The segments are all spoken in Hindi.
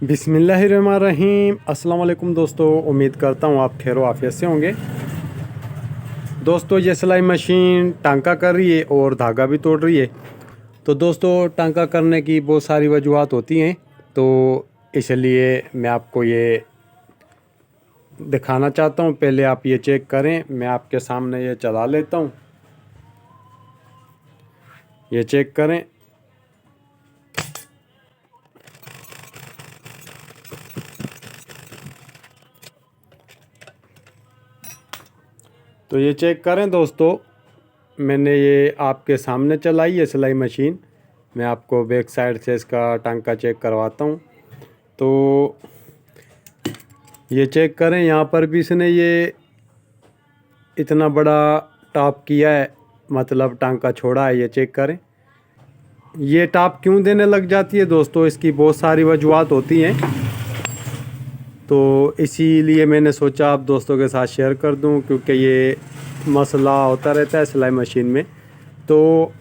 बिस्मिल्लाहिर्रहमानिर्रहीम। अस्सलाम वालेकुम दोस्तों, उम्मीद करता हूँ आप खैर आफियत से होंगे। दोस्तों ये सिलाई मशीन टांका कर रही है और धागा भी तोड़ रही है। तो दोस्तों टांका करने की बहुत सारी वजूहत होती हैं, तो इसलिए मैं आपको ये दिखाना चाहता हूँ। पहले आप ये चेक करें, मैं आपके सामने ये चला लेता हूँ, ये चेक करें। तो ये चेक करें दोस्तों, मैंने ये आपके सामने चलाई है सिलाई मशीन। मैं आपको बैक साइड से इसका टांका चेक करवाता हूँ। तो ये चेक करें, यहाँ पर भी इसने ये इतना बड़ा टॉप किया है, मतलब टांका छोड़ा है। ये चेक करें, ये टॉप क्यों देने लग जाती है दोस्तों, इसकी बहुत सारी वजूहत होती हैं। तो इसीलिए मैंने सोचा आप दोस्तों के साथ शेयर कर दूं, क्योंकि ये मसला होता रहता है सिलाई मशीन में। तो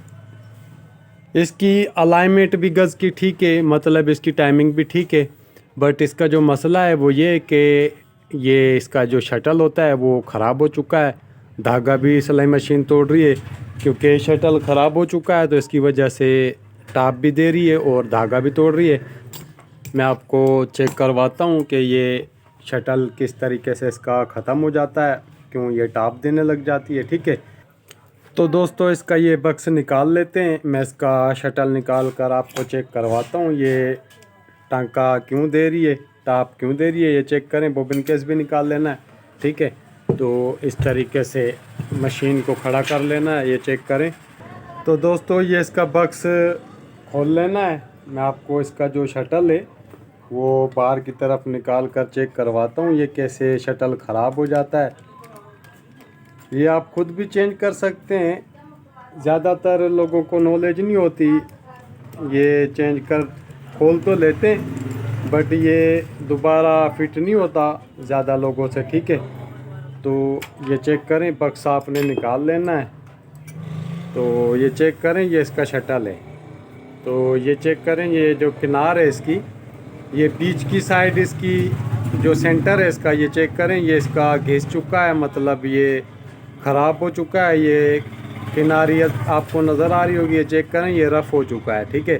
इसकी अलाइनमेंट भी गज़ की ठीक है, मतलब इसकी टाइमिंग भी ठीक है, बट इसका जो मसला है वो ये है कि ये इसका जो शटल होता है वो ख़राब हो चुका है। धागा भी सिलाई मशीन तोड़ रही है, क्योंकि शटल ख़राब हो चुका है, तो इसकी वजह से टाप भी दे रही है और धागा भी तोड़ रही है। मैं आपको चेक करवाता हूँ कि ये शटल किस तरीके से इसका ख़त्म हो जाता है, क्यों ये टाप देने लग जाती है। ठीक है, तो दोस्तों इसका ये बक्स निकाल लेते हैं। मैं इसका शटल निकाल कर आपको चेक करवाता हूँ, ये टांका क्यों दे रही है, टाप क्यों दे रही है। ये चेक करें, बोबिन केस भी निकाल लेना है। ठीक है, तो इस तरीके से मशीन को खड़ा कर लेना है। ये चेक करें। तो दोस्तों ये इसका बक्स खोल लेना है। मैं आपको इसका जो शटल है वो बाहर की तरफ निकाल कर चेक करवाता हूँ, ये कैसे शटल ख़राब हो जाता है। ये आप खुद भी चेंज कर सकते हैं, ज़्यादातर लोगों को नॉलेज नहीं होती। ये चेंज कर खोल तो लेते हैं, बट ये दोबारा फिट नहीं होता ज़्यादा लोगों से। ठीक है, तो ये चेक करें, बक्स आपने निकाल लेना है। तो ये चेक करें, ये इसका शटल है। तो ये चेक करें, ये जो किनार है इसकी, ये बीच की साइड इसकी जो सेंटर है इसका, ये चेक करें, ये इसका घिस चुका है, मतलब ये ख़राब हो चुका है। ये किनारी आपको नज़र आ रही होगी, ये चेक करें, ये रफ़ हो चुका है। ठीक है,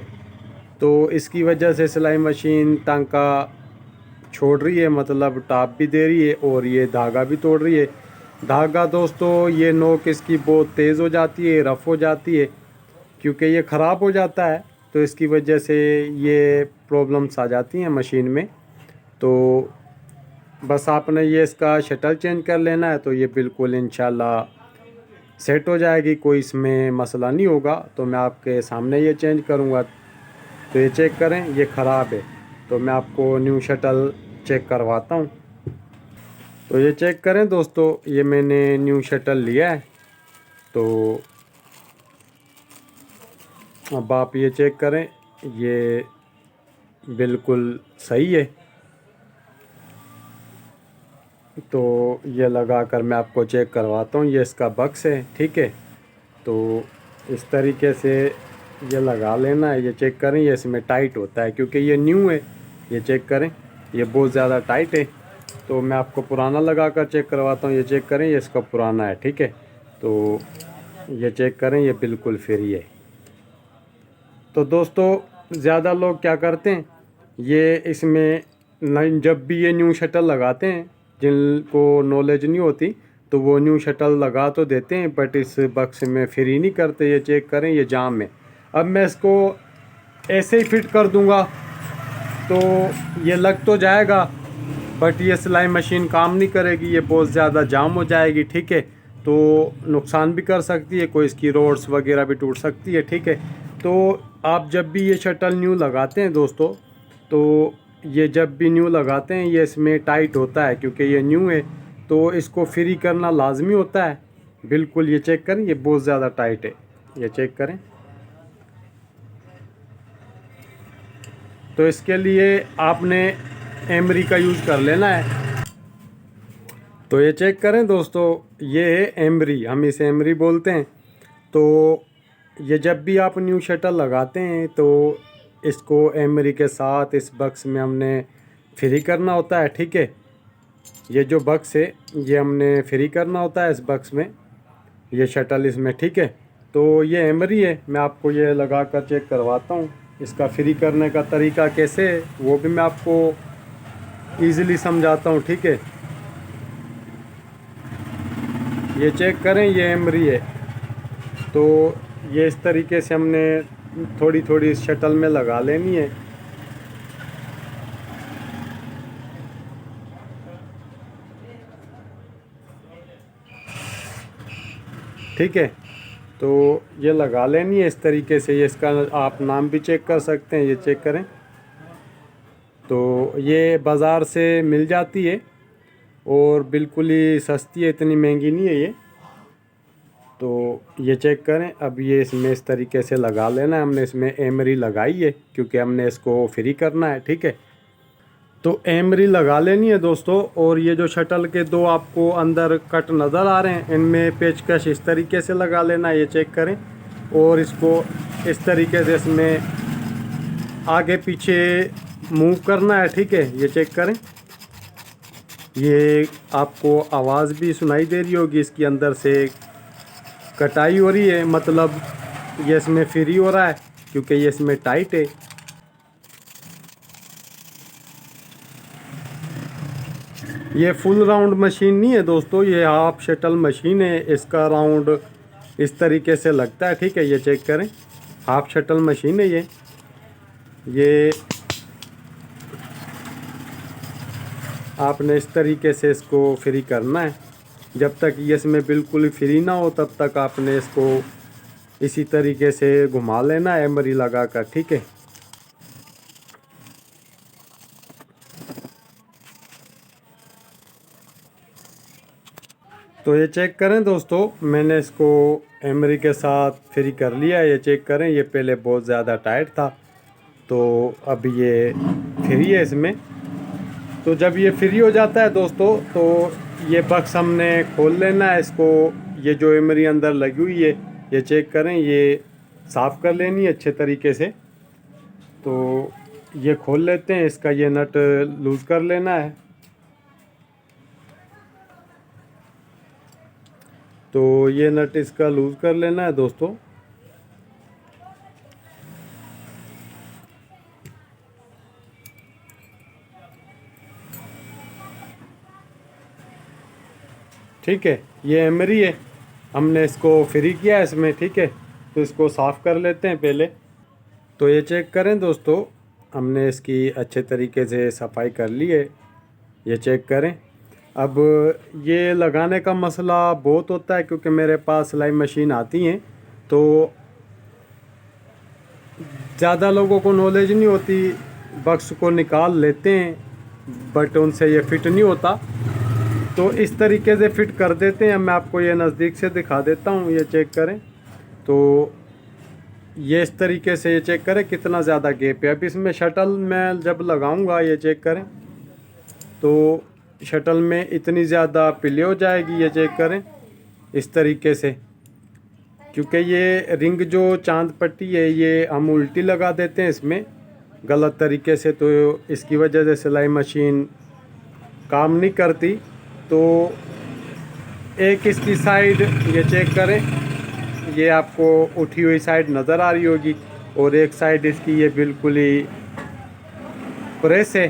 तो इसकी वजह से सिलाई मशीन टांका छोड़ रही है, मतलब टाप भी दे रही है और ये धागा भी तोड़ रही है। धागा दोस्तों ये नोक इसकी बहुत तेज़ हो जाती है, रफ़ हो जाती है, क्योंकि ये ख़राब हो जाता है। तो इसकी वजह से ये प्रॉब्लम्स आ जाती हैं मशीन में। तो बस आपने ये इसका शटल चेंज कर लेना है, तो ये बिल्कुल इंशाल्लाह सेट हो जाएगी, कोई इसमें मसला नहीं होगा। तो मैं आपके सामने ये चेंज करूँगा। तो ये चेक करें, ये ख़राब है, तो मैं आपको न्यू शटल चेक करवाता हूँ। तो ये चेक करें दोस्तों, ये मैंने न्यू शटल लिया है। तो अब आप ये चेक करें, ये बिल्कुल सही है। तो ये लगा कर मैं आपको चेक करवाता हूँ, ये इसका बक्स है। ठीक है, तो इस तरीके से ये लगा लेना है। ये चेक करें, ये इसमें टाइट होता है, क्योंकि ये न्यू है। ये चेक करें, ये बहुत ज़्यादा टाइट है। तो मैं आपको पुराना लगा कर चेक करवाता हूँ। ये चेक करें, ये इसका पुराना है। ठीक है, तो ये चेक करें, ये बिल्कुल फ्री है। तो दोस्तों ज़्यादा लोग क्या करते हैं, ये इसमें जब भी ये न्यू शटल लगाते हैं, जिनको नॉलेज नहीं होती, तो वो न्यू शटल लगा तो देते हैं, बट इस बक्स में फ्री नहीं करते। ये चेक करें, ये जाम है। अब मैं इसको ऐसे ही फिट कर दूंगा तो ये लग तो जाएगा, बट ये सिलाई मशीन काम नहीं करेगी, ये बहुत ज़्यादा जाम हो जाएगी। ठीक है, तो नुकसान भी कर सकती है, कोई इसकी रोड्स वगैरह भी टूट सकती है। ठीक है, तो आप जब भी ये शटल न्यू लगाते हैं दोस्तों, तो ये जब भी न्यू लगाते हैं, ये इसमें टाइट होता है, क्योंकि ये न्यू है, तो इसको फ्री करना लाजमी होता है। बिल्कुल, ये चेक करें, ये बहुत ज़्यादा टाइट है। ये चेक करें। तो इसके लिए आपने एमरी का यूज़ कर लेना है। तो ये चेक करें दोस्तों, ये है एमरी, हम इसे एमरी बोलते हैं। तो ये जब भी आप न्यू शटल लगाते हैं, तो इसको एमरी के साथ इस बक्स में हमने फ्री करना होता है, ठीक है। ये जो बक्स है ये हमने फ्री करना होता है इस बक्स में, ये शटल इसमें, ठीक है। तो ये एमरी है, मैं आपको ये लगा कर चेक करवाता हूँ। इसका फ्री करने का तरीका कैसे है वो भी मैं आपको ईज़िली समझाता हूँ, ठीक है। ये चेक करें, ये एमरी है। तो ये इस तरीके से हमने थोड़ी थोड़ी इस शटल में लगा लेनी है। ठीक है, तो ये लगा लेनी है इस तरीके से। ये इसका आप नाम भी चेक कर सकते हैं, ये चेक करें। तो ये बाज़ार से मिल जाती है और बिल्कुल ही सस्ती है, इतनी महंगी नहीं है ये। तो ये चेक करें। अब ये इसमें इस तरीके से लगा लेना है। हमने इसमें एमरी लगाई है क्योंकि हमने इसको फ्री करना है, ठीक है। तो एमरी लगा लेनी है दोस्तों। और ये जो शटल के दो आपको अंदर कट नज़र आ रहे हैं, इनमें पेचकश इस तरीके से लगा लेना है, ये चेक करें। और इसको इस तरीके से इसमें आगे पीछे मूव करना है, ठीक है। ये चेक करें। ये आपको आवाज़ भी सुनाई दे रही होगी, इसके अंदर से कटाई हो रही है, मतलब ये इसमें फ्री हो रहा है क्योंकि ये इसमें टाइट है। ये फुल राउंड मशीन नहीं है दोस्तों, ये हाफ शटल मशीन है। इसका राउंड इस तरीके से लगता है, ठीक है। ये चेक करें, हाफ शटल मशीन है ये आपने इस तरीके से इसको फ्री करना है। जब तक ये इसमें बिल्कुल फ्री ना हो तब तक आपने इसको इसी तरीके से घुमा लेना है एमरी लगा कर, ठीक है। तो ये चेक करें दोस्तों, मैंने इसको एमरी के साथ फ्री कर लिया है। ये चेक करें, ये पहले बहुत ज़्यादा टाइट था, तो अब ये फ्री है इसमें। तो जब ये फ्री हो जाता है दोस्तों, तो ये बक्स हमने खोल लेना है इसको। ये जो एमरी अंदर लगी हुई है, ये चेक करें, ये साफ़ कर लेनी है अच्छे तरीके से। तो ये खोल लेते हैं, इसका ये नट लूज़ कर लेना है। तो ये नट इसका लूज़ कर लेना है दोस्तों। ठीक है, ये एमरी है, हमने इसको फ्री किया है इसमें, ठीक है। तो इसको साफ़ कर लेते हैं पहले। तो ये चेक करें दोस्तों, हमने इसकी अच्छे तरीके से सफाई कर ली है, ये चेक करें। अब ये लगाने का मसला बहुत होता है क्योंकि मेरे पास सिलाई मशीन आती हैं, तो ज़्यादा लोगों को नॉलेज नहीं होती, बक्स को निकाल लेते हैं बट उनसे ये फिट नहीं होता। तो इस तरीके से फिट कर देते हैं। मैं आपको ये नज़दीक से दिखा देता हूँ, ये चेक करें। तो ये इस तरीके से, ये चेक करें कितना ज़्यादा गैप है। अब इसमें शटल मैं जब लगाऊंगा, ये चेक करें, तो शटल में इतनी ज़्यादा पिले हो जाएगी, ये चेक करें इस तरीके से। क्योंकि ये रिंग जो चांद पट्टी है ये हम उल्टी लगा देते हैं इसमें गलत तरीके से, तो इसकी वजह से सिलाई मशीन काम नहीं करती। तो एक इसकी साइड, ये चेक करें, ये आपको उठी हुई साइड नज़र आ रही होगी, और एक साइड इसकी ये बिल्कुल ही प्रेस है।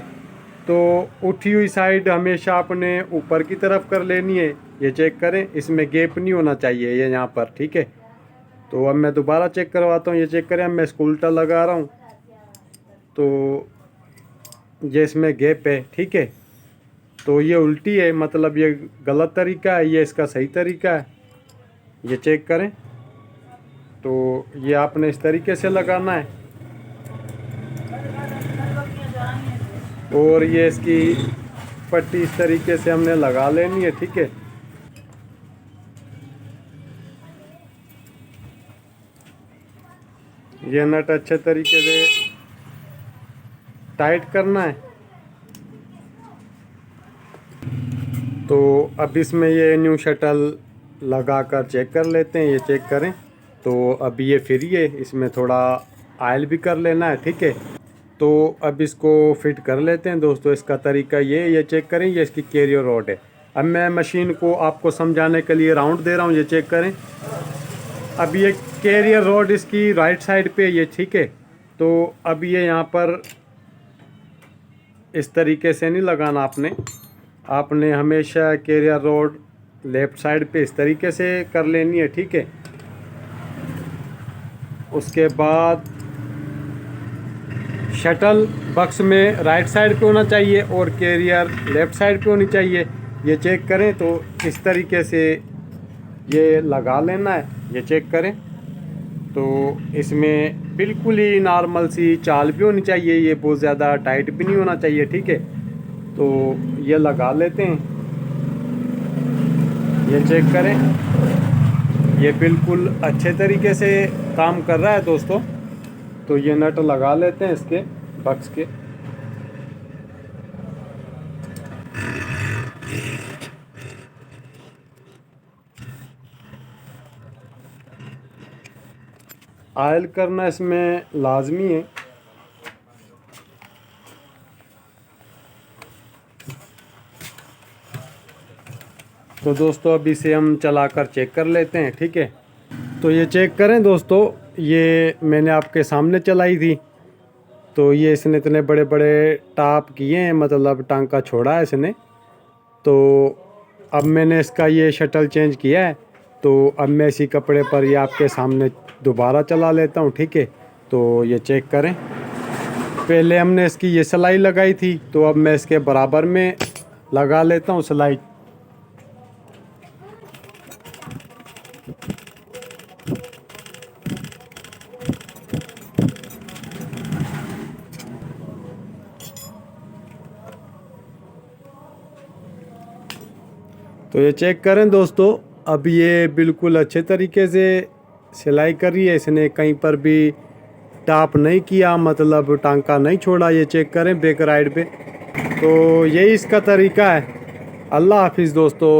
तो उठी हुई साइड हमेशा अपने ऊपर की तरफ कर लेनी है, ये चेक करें। इसमें गैप नहीं होना चाहिए ये यहाँ पर, ठीक है। तो अब मैं दोबारा चेक करवाता हूँ, ये चेक करें। अब मैं इसको उल्टा लगा रहा हूँ, तो ये इसमें गैप है, ठीक है। तो ये उल्टी है, मतलब ये गलत तरीका है, ये इसका सही तरीका है, ये चेक करें। तो ये आपने इस तरीके से लगाना है, और ये इसकी पट्टी इस तरीके से हमने लगा लेनी है, ठीक है। ये नट अच्छे तरीके से टाइट करना है। तो अब इसमें ये न्यू शटल लगा कर चेक कर लेते हैं, ये चेक करें। तो अभी ये फ्री है, इसमें थोड़ा ऑयल भी कर लेना है, ठीक है। तो अब इसको फिट कर लेते हैं दोस्तों। इसका तरीका ये चेक करें, ये इसकी कैरियर रॉड है। अब मैं मशीन को आपको समझाने के लिए राउंड दे रहा हूँ, ये चेक करें। अब ये कैरियर रॉड इसकी राइट साइड पे ये, ठीक है। तो अब ये यहाँ पर इस तरीके से नहीं लगाना आपने हमेशा कैरियर रॉड लेफ़्ट साइड पे इस तरीके से कर लेनी है, ठीक है। उसके बाद शटल बक्स में राइट साइड पे होना चाहिए और कैरियर लेफ़्ट साइड पे होनी चाहिए। ये चेक करें तो इस तरीके से ये लगा लेना है, ये चेक करें। तो इसमें बिल्कुल ही नॉर्मल सी चाल भी होनी चाहिए, ये बहुत ज़्यादा टाइट भी नहीं होना चाहिए, ठीक है। तो ये लगा लेते हैं, ये चेक करें। ये बिल्कुल अच्छे तरीके से काम कर रहा है दोस्तों। तो ये नट लगा लेते हैं इसके बक्स के। ऑयल करना इसमें लाजमी है। तो दोस्तों अब इसे हम चलाकर चेक कर लेते हैं, ठीक है। तो ये चेक करें दोस्तों, ये मैंने आपके सामने चलाई थी। तो ये इसने इतने बड़े बड़े टाप किए हैं, मतलब टांका छोड़ा है इसने। तो अब मैंने इसका ये शटल चेंज किया है। तो अब मैं इसी कपड़े पर ये आपके सामने दोबारा चला लेता हूँ, ठीक है। तो ये चेक करें, पहले हमने इसकी ये सिलाई लगाई थी, तो अब मैं इसके बराबर में लगा लेता हूँ सिलाई। तो ये चेक करें दोस्तों, अब ये बिल्कुल अच्छे तरीके से सिलाई कर रही है। इसने कहीं पर भी टाप नहीं किया, मतलब टांका नहीं छोड़ा। ये चेक करें बैक राइड पे। तो यही इसका तरीका है। अल्लाह हाफिज़ दोस्तों।